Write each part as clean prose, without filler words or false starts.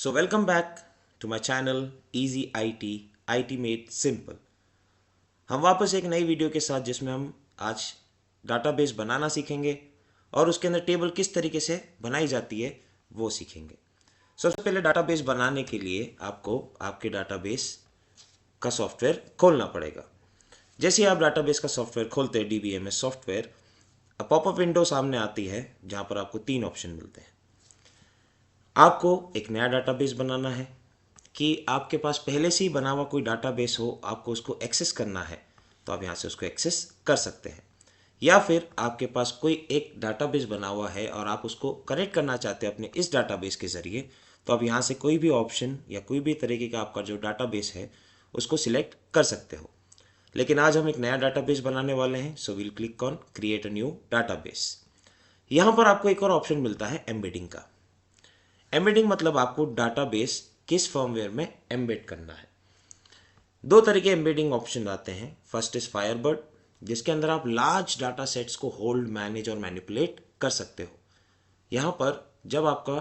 So welcome back to my channel Easy IT Made Simple। हम वापस एक नई वीडियो के साथ जिसमें हम आज डाटाबेस बनाना सीखेंगे और उसके अंदर टेबल किस तरीके से बनाई जाती है वो सीखेंगे। सबसे पहले डाटाबेस बनाने के लिए आपको आपके डाटाबेस का सॉफ्टवेयर खोलना पड़ेगा। जैसे ही आप डाटाबेस का सॉफ्टवेयर खोलते हैं DBMS सॉफ्टवेयर, पॉपअप विंडो सामने आती है जहाँ पर आपको 3 ऑप्शन मिलते हैं। आपको एक नया डाटाबेस बनाना है कि आपके पास पहले से ही बना हुआ कोई डाटाबेस हो, आपको उसको एक्सेस करना है तो आप यहाँ से उसको एक्सेस कर सकते हैं। या फिर आपके पास कोई एक डाटाबेस बना हुआ है और आप उसको कनेक्ट करना चाहते हैं अपने इस डाटाबेस के ज़रिए, तो आप यहाँ से कोई भी ऑप्शन या कोई भी तरीके का आपका जो डाटाबेस है उसको सिलेक्ट कर सकते हो। लेकिन आज हम एक नया डाटाबेस बनाने वाले हैं, so will click on create a new database. यहाँ पर आपको एक और ऑप्शन मिलता है एम्बेडिंग का। एम्बेडिंग मतलब आपको डाटाबेस किस फर्मवेयर में एम्बेड करना है। दो तरह के एम्बेडिंग ऑप्शन आते हैं। फर्स्ट इज फायरबर्ड, जिसके अंदर आप लार्ज डाटा सेट्स को होल्ड, मैनेज और मैनिपुलेट कर सकते हो। यहाँ पर जब आपका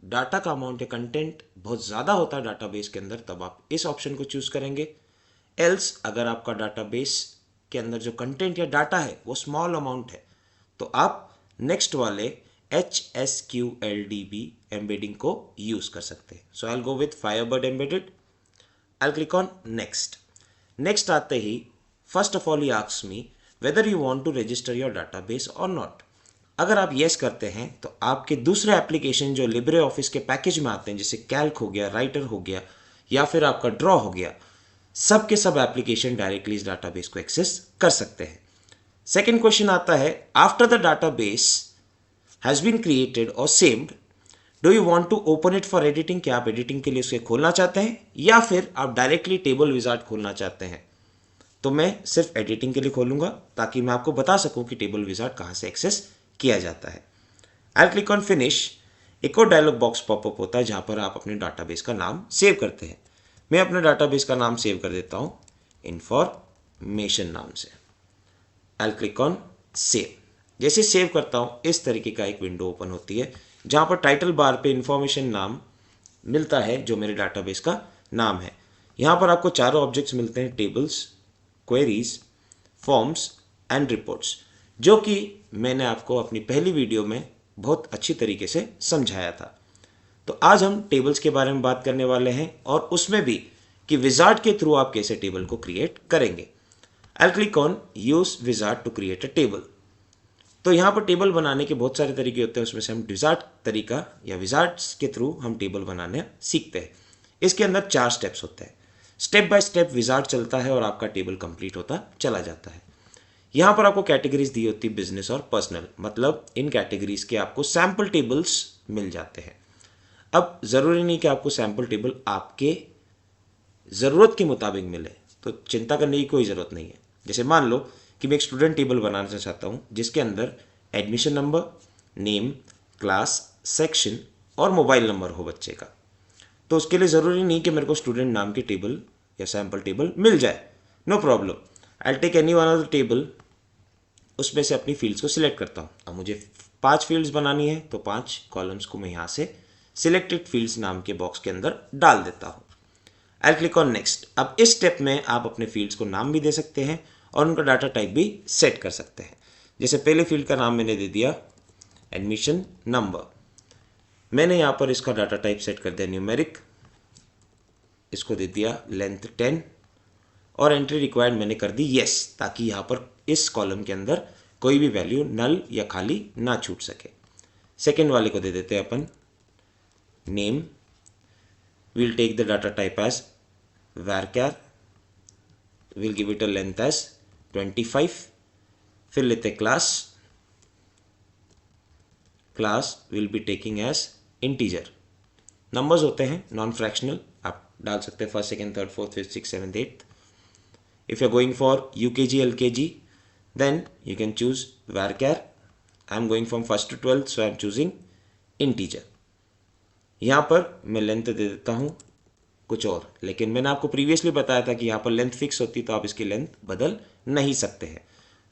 डाटा का अमाउंट या कंटेंट बहुत ज़्यादा होता है डाटाबेस के अंदर, तब आप इस ऑप्शन को चूज करेंगे। एल्स अगर आपका डाटाबेस के अंदर जो कंटेंट या डाटा है वो स्मॉल अमाउंट है, तो आप नेक्स्ट वाले HSQLDB एम्बेडिंग को यूज कर सकते हैं। So I will go with Firebird embedded. I click on next. Next आते ही first of all he asks me whether you want to register your database और नॉट। अगर आप येस करते हैं तो आपके दूसरे एप्लीकेशन जो लिब्रे ऑफिस के पैकेज में आते हैं, जैसे कैल्क हो गया, राइटर हो गया या फिर आपका ड्रॉ हो गया, सब के सब एप्लीकेशन डायरेक्टली इस डाटाबेस को एक्सेस कर सकते हैं। सेकेंड क्वेश्चन आता है, after the database has been created or saved, do you want to open it for editing? क्या आप एडिटिंग के लिए उसे खोलना चाहते हैं या फिर आप डायरेक्टली टेबल विजार्ड खोलना चाहते हैं? तो मैं सिर्फ एडिटिंग के लिए खोलूंगा ताकि मैं आपको बता सकूं कि टेबल विजार्ड कहां से एक्सेस किया जाता है। आई क्लिक ऑन फिनिश। एक और डायलॉग बॉक्स पॉपअप होता है जहां पर आप अपने डाटाबेस का नाम सेव करते हैं। मैं अपने डाटाबेस का नाम सेव कर देता हूं इन्फॉर्मेशन नाम से। आई क्लिक ऑन सेव। जैसे सेव करता हूं इस तरीके का एक विंडो ओपन होती है जहां पर टाइटल बार पे इन्फॉर्मेशन नाम मिलता है जो मेरे डाटाबेस का नाम है। यहां पर आपको चारों ऑब्जेक्ट्स मिलते हैं, tables, queries, forms and reports, जो कि मैंने आपको अपनी पहली वीडियो में बहुत अच्छी तरीके से समझाया था। तो आज हम टेबल्स के बारे में बात करने वाले हैं और उसमें भी कि विजार्ड के थ्रू आप कैसे टेबल को क्रिएट करेंगे। I click on use wizard to create a table. तो यहाँ पर टेबल बनाने के बहुत सारे तरीके होते हैं, उसमें से हम विजार्ड तरीका या विजार्ड्स के थ्रू हम टेबल बनाने सीखते हैं। इसके अंदर 4 स्टेप्स होते हैं। स्टेप बाय स्टेप विजार्ड चलता है और आपका टेबल कंप्लीट होता चला जाता है। यहाँ पर आपको कैटेगरीज दी होती है, बिजनेस और पर्सनल, मतलब इन कैटेगरीज के आपको सैम्पल टेबल्स मिल जाते हैं। अब ज़रूरी नहीं कि आपको सैम्पल टेबल आपके ज़रूरत के मुताबिक मिले, तो चिंता करने की कोई ज़रूरत नहीं है। जैसे मान लो कि मैं एक स्टूडेंट टेबल बनाना चाहता हूँ जिसके अंदर admission number, name, class, section और मोबाइल नंबर हो बच्चे का, तो उसके लिए ज़रूरी नहीं कि मेरे को स्टूडेंट नाम की टेबल या सैम्पल टेबल मिल जाए। No problem, I take any one of the table. उसमें से अपनी फील्ड्स को सिलेक्ट करता हूँ। अब मुझे 5 फील्ड्स बनानी है तो 5 कॉलम्स को मैं यहाँ से सिलेक्टेड फील्ड्स नाम के बॉक्स के अंदर डाल देता हूँ। आई क्लिक ऑन नेक्स्ट। अब इस स्टेप में आप अपने फील्ड्स को नाम भी दे सकते हैं और उनका डाटा टाइप भी सेट कर सकते हैं। जैसे पहले फील्ड का नाम मैंने दे दिया एडमिशन नंबर। मैंने यहाँ पर इसका डाटा टाइप सेट कर दिया न्यूमेरिक, इसको दे दिया लेंथ 10 और एंट्री रिक्वायर्ड मैंने कर दी येस, ताकि यहाँ पर इस कॉलम के अंदर कोई भी वैल्यू नल या खाली ना छूट सके। सेकेंड वाले को दे देते हैं अपन name. we'll take the data type as varchar, we'll give it a length as 25। फिर लेते class will be taking as integer। Numbers होते हैं नॉन फ्रैक्शनल, आप डाल सकते हैं first, second, third, fourth, fifth, six, seventh, eighth. If you are going for UKG LKG then you can choose varchar। I am going from first to 12th, so I am choosing integer। यहाँ पर मैं length दे देता हूँ कुछ और, लेकिन मैंने आपको प्रीवियसली बताया था कि यहाँ पर लेंथ फिक्स होती, तो आप इसकी लेंथ बदल नहीं सकते हैं।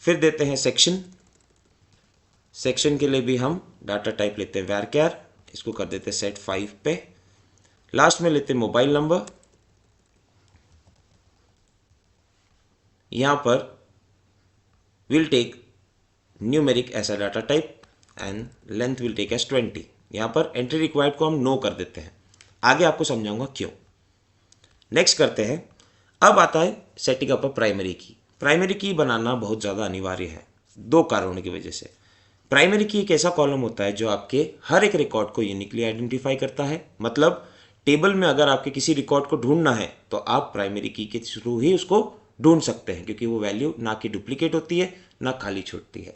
फिर देते हैं सेक्शन। सेक्शन के लिए भी हम डाटा टाइप लेते हैं varchar, इसको कर देते हैं सेट 5 पे लास्ट में लेते हैं मोबाइल नंबर, यहाँ पर विल टेक न्यूमेरिक ऐसा data type and length will take as 20। यहाँ पर एंट्री रिक्वायर्ड को हम नो कर देते हैं, आगे आपको समझाऊंगा क्यों। नेक्स्ट करते हैं, अब आता है सेटिंग अप अ प्राइमरी की। प्राइमरी की बनाना बहुत ज़्यादा अनिवार्य है दो कारणों की वजह से। प्राइमरी की एक ऐसा कॉलम होता है जो आपके हर एक रिकॉर्ड को यूनिकली आइडेंटिफाई करता है। मतलब टेबल में अगर आपके किसी रिकॉर्ड को ढूंढना है तो आप प्राइमरी की के थ्रू ही उसको ढूंढ सकते हैं, क्योंकि वो वैल्यू ना कि डुप्लीकेट होती है ना खाली छूटती है।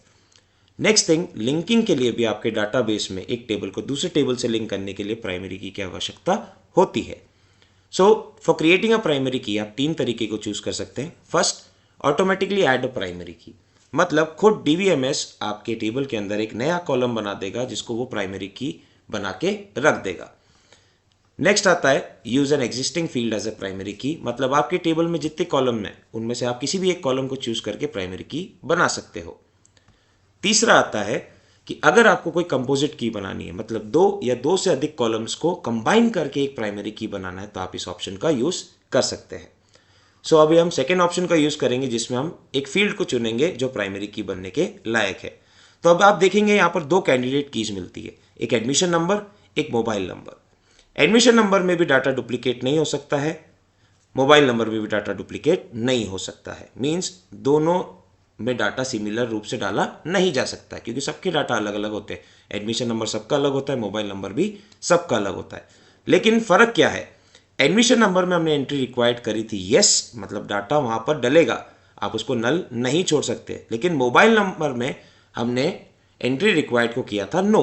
नेक्स्ट थिंग, लिंकिंग के लिए भी आपके डाटाबेस में एक टेबल को दूसरे टेबल से लिंक करने के लिए प्राइमरी की आवश्यकता होती है। So for creating a primary की आप 3 तरीके को चूज कर सकते हैं। First, automatically add a primary key, मतलब खुद डीबीएमएस आपके टेबल के अंदर एक नया कॉलम बना देगा जिसको वो प्राइमरी की बना के रख देगा। नेक्स्ट आता है use an existing field as a primary key, मतलब आपके टेबल में जितने कॉलम हैं उनमें से आप किसी भी एक कॉलम को चूज करके प्राइमरी की बना सकते हो। तीसरा आता है कि अगर आपको कोई कंपोजिट की बनानी है, मतलब 2 या 2 से अधिक कॉलम्स को कंबाइन करके एक प्राइमरी की बनाना है, तो आप इस ऑप्शन का यूज कर सकते हैं। सो अभी हम सेकेंड ऑप्शन का यूज करेंगे जिसमें हम एक फील्ड को चुनेंगे जो प्राइमरी की बनने के लायक है। तो अब आप देखेंगे यहाँ पर 2 कैंडिडेट कीज मिलती है, एक एडमिशन नंबर, एक मोबाइल नंबर। एडमिशन नंबर में भी डाटा डुप्लीकेट नहीं हो सकता है, मोबाइल नंबर में भी डाटा डुप्लीकेट नहीं हो सकता है। मीन्स दोनों में डाटा सिमिलर रूप से डाला नहीं जा सकता है, क्योंकि सबके डाटा अलग अलग होते हैं। एडमिशन नंबर सबका अलग होता है, मोबाइल नंबर भी सबका अलग होता है। लेकिन फ़र्क क्या है, एडमिशन नंबर में हमने एंट्री रिक्वायर्ड करी थी यस, मतलब डाटा वहाँ पर डलेगा, आप उसको नल नहीं छोड़ सकते। लेकिन मोबाइल नंबर में हमने एंट्री रिक्वायर्ड को किया था नो।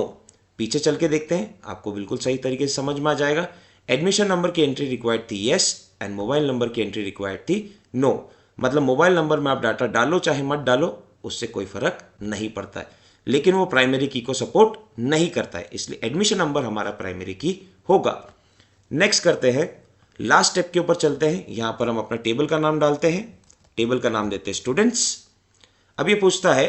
पीछे चल के देखते हैं, आपको बिल्कुल सही तरीके से समझ में आ जाएगा। एडमिशन नंबर की एंट्री रिक्वायर्ड थी यस एंड मोबाइल नंबर की एंट्री रिक्वायर्ड थी नो। मतलब मोबाइल नंबर में आप डाटा डालो चाहे मत डालो, उससे कोई फर्क नहीं पड़ता है, लेकिन वो प्राइमरी की को सपोर्ट नहीं करता है, इसलिए एडमिशन नंबर हमारा प्राइमरी की होगा। नेक्स्ट करते हैं, लास्ट स्टेप के ऊपर चलते हैं। यहाँ पर हम अपना टेबल का नाम डालते हैं, टेबल का नाम देते हैं स्टूडेंट्स। अब ये पूछता है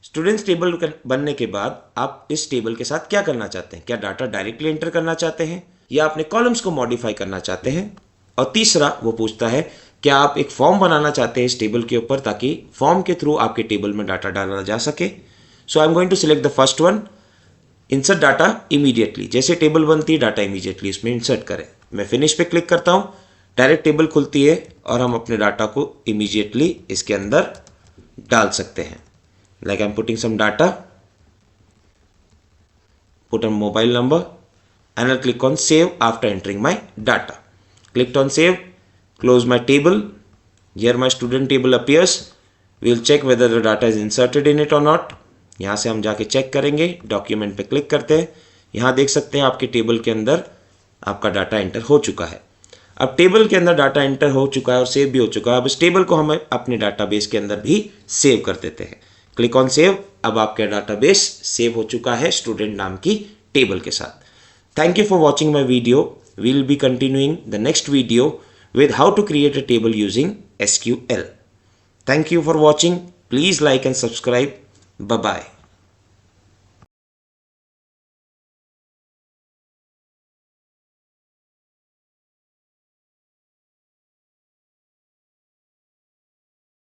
स्टूडेंट्स टेबल बनने के बाद आप इस टेबल के साथ क्या करना चाहते हैं, क्या डाटा डायरेक्टली एंटर करना चाहते हैं या अपने कॉलम्स को मॉडिफाई करना चाहते हैं। और तीसरा वो पूछता है क्या आप एक फॉर्म बनाना चाहते हैं इस टेबल के ऊपर, ताकि फॉर्म के थ्रू आपके टेबल में डाटा डाला जा सके। So I am going to select the first one, insert data immediately. जैसे टेबल बनती है डाटा इमीडिएटली इसमें इंसर्ट करें। मैं फिनिश पे क्लिक करता हूँ, डायरेक्ट टेबल खुलती है और हम अपने डाटा को इमीडिएटली इसके अंदर डाल सकते हैं। Like I am putting some data, put a mobile number and I'll click on save after entering my data. Clicked on save, close my table. Here my student table appears. We'll check whether the data is inserted in it or not. यहाँ से हम जाके check करेंगे, document पे click करते हैं। यहाँ देख सकते हैं आपके टेबल के अंदर आपका डाटा एंटर हो चुका है। अब टेबल के अंदर डाटा एंटर हो चुका है और सेव भी हो चुका है। अब इस टेबल को हम अपने डाटाबेस के अंदर भी सेव कर देते हैं। क्लिक ऑन सेव, अब आपका डाटाबेस सेव हो चुका है स्टूडेंट नाम की टेबल के साथ। Thank you for watching my video. We will be continuing the next video with how to create a table using SQL. Thank you for watching. Please like and subscribe. Bye-bye.